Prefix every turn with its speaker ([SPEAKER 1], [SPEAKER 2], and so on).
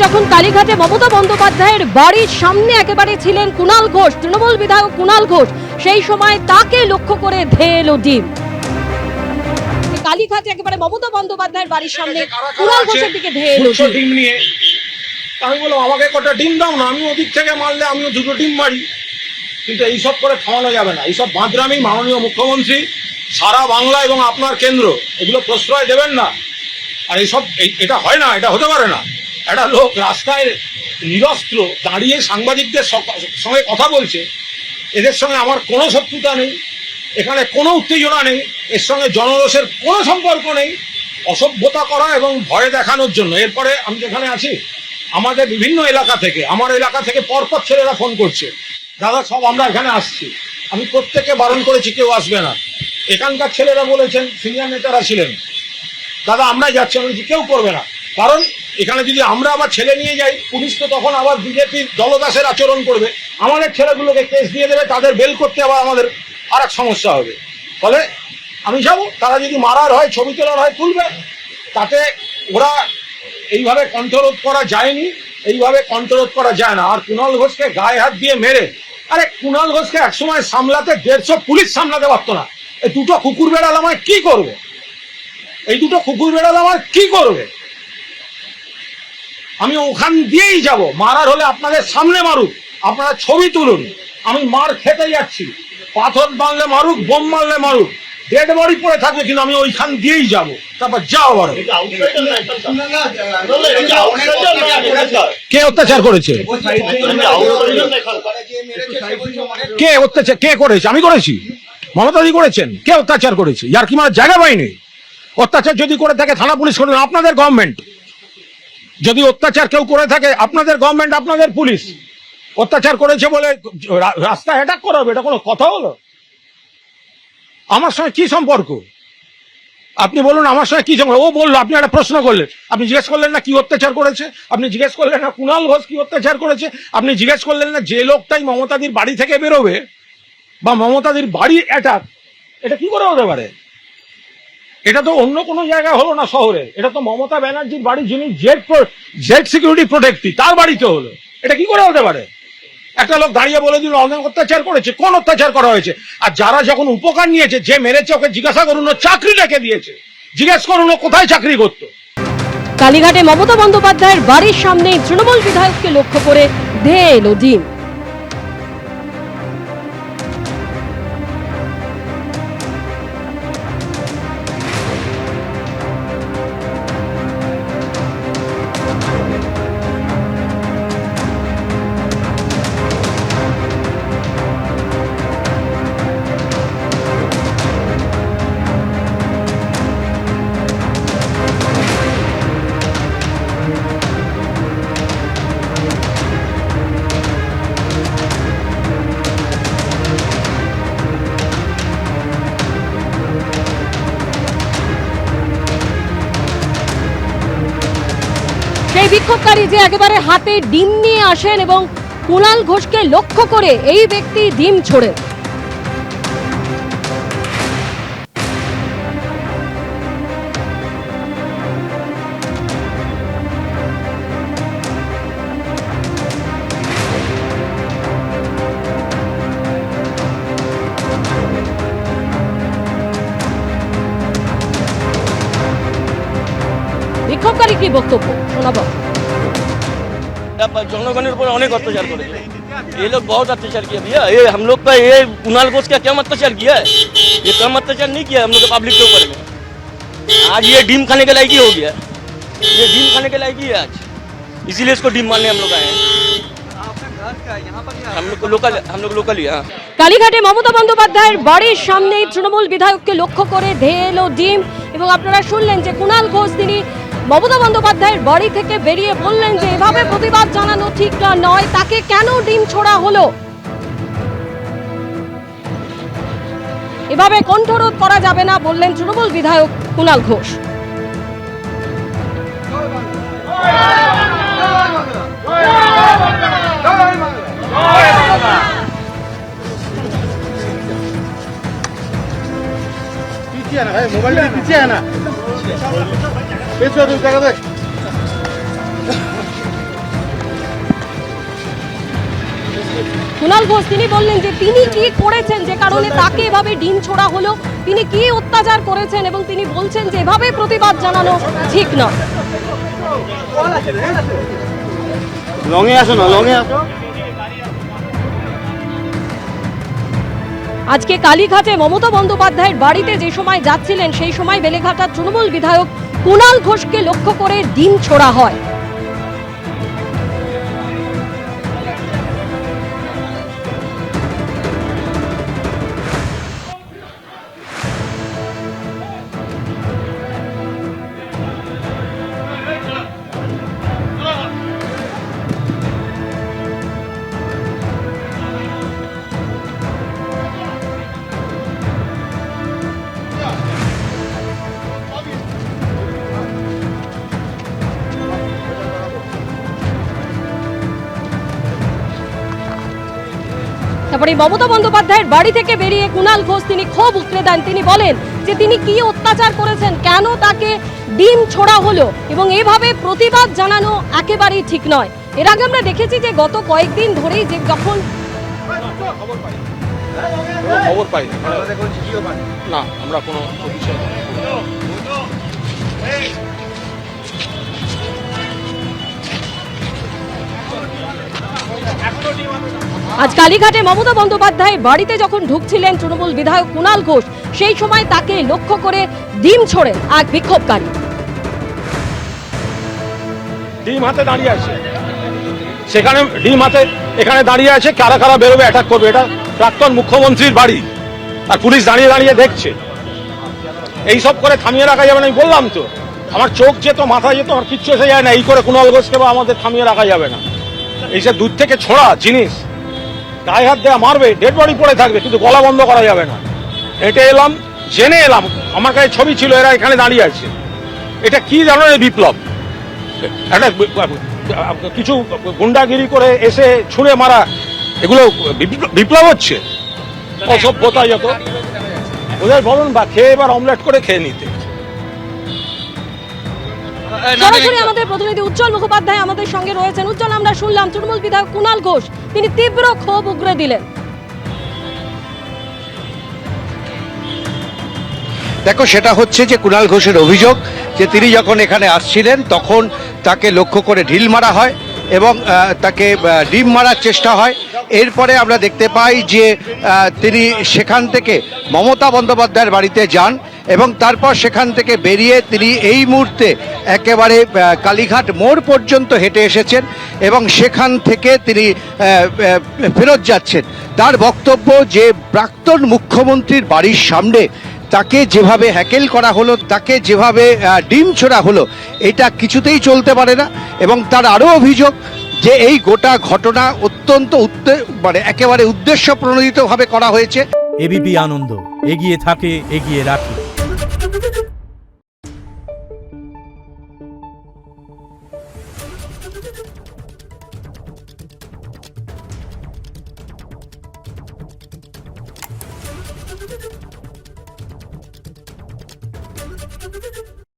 [SPEAKER 1] যখন কালীঘাটে মমতা বন্দ্যোপাধ্যায়ের বাড়ির সামনে একেবারে ছিলেন কুণাল ঘোষ, তৃণমূল বিধায়ক কুণাল ঘোষ, সেই সময় তাকে লক্ষ্য করে ধেয়ে এলো ডিম। কালীঘাটে একেবারে মমতা বন্দ্যোপাধ্যায়ের বাড়ির সামনে কুণাল ঘোষের দিকে ধেয়ে এলো
[SPEAKER 2] ডিম নিয়ে। আমি বললাম আমাকে কটা ডিম দাও না, আমি ওদিক থেকে মারলে আমিও দুটো ডিম মারি। কিন্তু এইসব করে থামানো যাবে না, এইসব বাঁদরামি মাননীয় মুখ্যমন্ত্রী সারা বাংলা এবং আপনার কেন্দ্র এগুলো প্রশ্রয় দেবেন না। আর এইসব এটা হয় না, এটা হতে পারে না। একটা লোক রাস্তায় নিরস্ত্র দাঁড়িয়ে সাংবাদিকদের সঙ্গে কথা বলছে, এদের সঙ্গে আমার কোনো শত্রুতা নেই, এখানে কোনো উত্তেজনা নেই, এর সঙ্গে জনরোষের কোনো সম্পর্ক নেই, অসভ্যতা করা এবং ভয় দেখানোর জন্য। এরপরে আমি যেখানে আছি আমাদের বিভিন্ন এলাকা থেকে, আমার এলাকা থেকে পরপর ছেলেরা ফোন করছে, দাদা সব আমরা এখানে আসছি। আমি প্রত্যেককে বারণ করেছি কেউ আসবে না। এখানকার ছেলেরা বলেছেন, সিনিয়র নেতারা ছিলেন, দাদা আমরা যাচ্ছি। আমি বলছি কেউ করবে না, কারণ এখানে যদি আমরা আবার ছেলে নিয়ে যাই, পুলিশ তো তখন আবার বিজেপির দলদাসের আচরণ করবে, আমাদের ছেলেগুলোকে কেস দিয়ে দেবে, তাদের বেল করতে আবার আমাদের আর এক সমস্যা হবে। ফলে আমি যাবো, তারা যদি মারার হয়, ছবি তোলার হয় তুলবে, তাতে ওরা এইভাবে কণ্ঠরোধ করা যায়নি, এইভাবে কণ্ঠরোধ করা যায় না। আর কুণাল ঘোষকে গায়ে হাত দিয়ে মেরে, আরে কুণাল ঘোষকে একসময় সামলাতে 150 পুলিশ সামলাতে পারতো না। এই দুটো কুকুর বেড়াল আমায় কি করবে? এই দুটো কুকুর বেড়াল আমার কি করবে? আমি ওখান দিয়েই যাব। মারার হলে আপনাদের সামনে মারুক, আপনারা ছবি তুলুন, আমি মার খেতে যাচ্ছি। পাথর মারলে মারুক, বোম মারলে মারুক, ডেড বডি পড়ে থাকবে, কিন্তু আমি ওইখান দিয়েই যাব। তারপর যাও আবার। কে অত্যাচার করেছে? কে অত্যাচার কে করেছে? আমি করেছি? মমতাদি করেছেন? কে অত্যাচার করেছে? ইয়ার কি মানে জায়গা পাইনি? অত্যাচার যদি করে থাকে থানা পুলিশ করবেন, আপনাদের গভর্নমেন্ট। যদি অত্যাচার কেউ করে থাকে, আপনাদের গভর্নমেন্ট, আপনাদের পুলিশ। অত্যাচার করেছে বলে রাস্তায় অ্যাটাক করা হবে, এটা কোনো কথা হলো? আমার সঙ্গে কি সম্পর্ক? আপনি বলুন আমার সঙ্গে কি সম্পর্ক? ও বললো, আপনি একটা প্রশ্ন করলেন, আপনি জিজ্ঞেস করলেন না কি অত্যাচার করেছে? আপনি জিজ্ঞেস করলেন না কুণাল ঘোষ কি অত্যাচার করেছে? আপনি জিজ্ঞেস করলেন না যে লোকটাই মমতাদির বাড়ি থেকে বেরোবে বা মমতাদির বাড়ি অ্যাটাক, এটা কি করে হতে পারে? এটা তো অন্য কোনো জায়গায় হলো না শহরে, এটা তো মমতা ব্যানার্জির বাড়ি, যিনি জেড সিকিউরিটি প্রোটেক্টি, তার বাড়িতে হলো। এটা কি করে হতে পারে? একটা লোক দাঁড়িয়ে বলে দিল অনেক অত্যাচার করেছে। কোন অত্যাচার করা হয়েছে? আর যারা যখন উপকার নিয়েছে, যে মেরেছে ওকে জিজ্ঞাসা করুন ও চাকরি রেখে দিয়েছে, জিজ্ঞেস করুন ও কোথায় চাকরি করতো।
[SPEAKER 1] কালীঘাটে মমতা বন্দ্যোপাধ্যায়ের বাড়ির সামনেই তৃণমূল বিধায়ককে লক্ষ্য করে ধেয়ে এলো ডিম। সেই বিক্ষোভকারী যে একেবারে হাতে ডিম নিয়ে আসেন এবং কুণাল ঘোষকে লক্ষ্য করে এই ব্যক্তি ডিম ছোড়ে। বিক্ষোভকারী কি বক্তব্য শোনাবো।
[SPEAKER 3] जनगण पर अनेक अत्याचार करे, ये लोग बहुत अत्याचार किया भैया। ये हम लोग का ये कुणाल घोष का क्या अत्याचार किया है? ये कम अत्याचार नहीं किया हम लोग पब्लिक के ऊपर में। आज ये डीम खाने के लायक ही हो गया, ये डीम खाने के लायक ही है आज, इसीलिए इसको डीम मारने हम लोग आए हैं। हम लोग लोकल ही।
[SPEAKER 1] কালীঘাটে মমতা বন্দ্যোপাধ্যায়ের বাড়ির সামনেই তৃণমূল বিধায়ককে লক্ষ্য করে ধেয়ে এলো ডিম। এবং আপনারা শুনলেন যে কুণাল ঘোষ তিনি মমতা বন্দ্যোপাধ্যায়ের বাড়ি থেকে বেরিয়ে বললেন যে এভাবে প্রতিবাদ জানানো ঠিক নয়, তাকে কেন ডিম ছোড়া হলো, এভাবে কণ্ঠরোধ করা যাবে না বললেন তৃণমূল বিধায়ক কুণাল ঘোষ।
[SPEAKER 4] मोबाइल पीछे है ना,
[SPEAKER 1] কুণাল ঘোষ তিনি বললেন যে তিনি কি করেছেন যে কারণে তাকে এভাবে ডিম ছোড়া হলো, তিনি কি অত্যাচার করেছেন, এবং তিনি বলছেন যে এভাবে প্রতিবাদ জানানো ঠিক নয়।
[SPEAKER 4] লঙে আসো না, লঙে আসো।
[SPEAKER 1] আজকে কালীঘাটে মমতা বন্দ্যোপাধ্যায়ের বাড়িতে যে সময় যাচ্ছিলেন সেই সময় বেলেঘাটার তৃণমূল বিধায়ক কুণাল ঘোষকে লক্ষ্য করে ডিম ছোড়া হয়। তারপরে মমতা বন্দ্যোপাধ্যায়ের বাড়ি থেকে বেরিয়ে কুণাল ঘোষ তিনি ক্ষোভ উগরে দেন। তিনি বলেন যে তিনি কি অত্যাচার করেছেন, কেন তাকে ডিম ছোড়া হলো, এবং এভাবে প্রতিবাদ জানানো একেবারেই ঠিক নয়। এর আগে আমরা দেখেছি যে গত কয়েকদিন ধরেই যে যখন
[SPEAKER 2] খবর পাই না, আমরা কোনো বিষয়
[SPEAKER 1] আজ কালীঘাটে মমতা বন্দ্যোপাধ্যায়ের বাড়িতে যখন ঢুকছিলেন তৃণমূল বিধায়ক কুণাল ঘোষ, সেই সময় তাকে লক্ষ্য করে ডিম ছোড়ে এক বিক্ষোভকারী।
[SPEAKER 2] ডিম হাতে দাঁড়িয়ে আছে, সেখানে ডিম হাতে এখানে দাঁড়িয়ে আছে, কারা কারা বেরোবে অ্যাটাক করবে। এটা প্রাক্তন মুখ্যমন্ত্রীর বাড়ি, আর পুলিশ দাঁড়িয়ে দাঁড়িয়ে দেখছে। এইসব করে থামিয়ে রাখা যাবে না, আমি বললাম তো, আমার চোখ যেত, মাথা যেত, আমার কিচ্ছু এসে যায় না। এই করে কুণাল ঘোষকে বা আমাদের থামিয়ে রাখা যাবে না। এইসব দূর থেকে ছোড়া জিনিস, গায়ে হাত দেওয়া, মারবে, ডেড বডি পড়ে থাকবে, কিন্তু গলা বন্ধ করা যাবে না। হেঁটে এলাম, জেনে এলাম, আমার কাছে ছবি ছিল, এরা এখানে দাঁড়িয়ে আছে। এটা কি ধরনের বিপ্লব? একটা কিছু গুন্ডাগিরি করে এসে ছুঁড়ে মারা, এগুলো বিপ্লব হচ্ছে? অসভ্যতা যত। ওদের বলুন বা খেয়ে এবার অমলেট করে খেয়ে নিতে।
[SPEAKER 1] সরাসরি আমাদের প্রতিনিধি উজ্জ্বল মুখোপাধ্যায় আমাদের সঙ্গে রয়েছেন। উজ্জ্বল, আমরা শুনলাম তৃণমূল বিধায়ক কুণাল ঘোষ তিনি তীব্র ক্ষোভ উগরে দিলেন।
[SPEAKER 5] দেখো, সেটা হচ্ছে যে কুণাল ঘোষের অভিযোগ যে তিনি যখন এখানে আসছিলেন তখন তাকে লক্ষ্য করে ঢিল মারা হয় এবং তাকে ডিম মারার চেষ্টা হয়। এরপরে আমরা দেখতে পাই যে তিনি সেখান থেকে মমতা বন্দ্যোপাধ্যায়ের বাড়িতে যান এবং তারপর সেখান থেকে বেরিয়ে তিনি এই মুহূর্তে একেবারে কালীঘাট মোড় পর্যন্ত হেঁটে এসেছেন এবং সেখান থেকে তিনি ফেরত যাচ্ছেন। তার বক্তব্য যে প্রাক্তন মুখ্যমন্ত্রীর বাড়ির সামনে তাকে যেভাবে হ্যাকেল করা হলো, তাকে যেভাবে ডিম ছোড়া হলো, এটা কিছুতেই চলতে পারে না। এবং তার আরও অভিযোগ যে এই গোটা ঘটনা অত্যন্ত একেবারে উদ্দেশ্য প্রণোদিতভাবে করা হয়েছে।
[SPEAKER 6] এবিপি আনন্দ, এগিয়ে থাকে, এগিয়ে রাখে।
[SPEAKER 7] Thank you.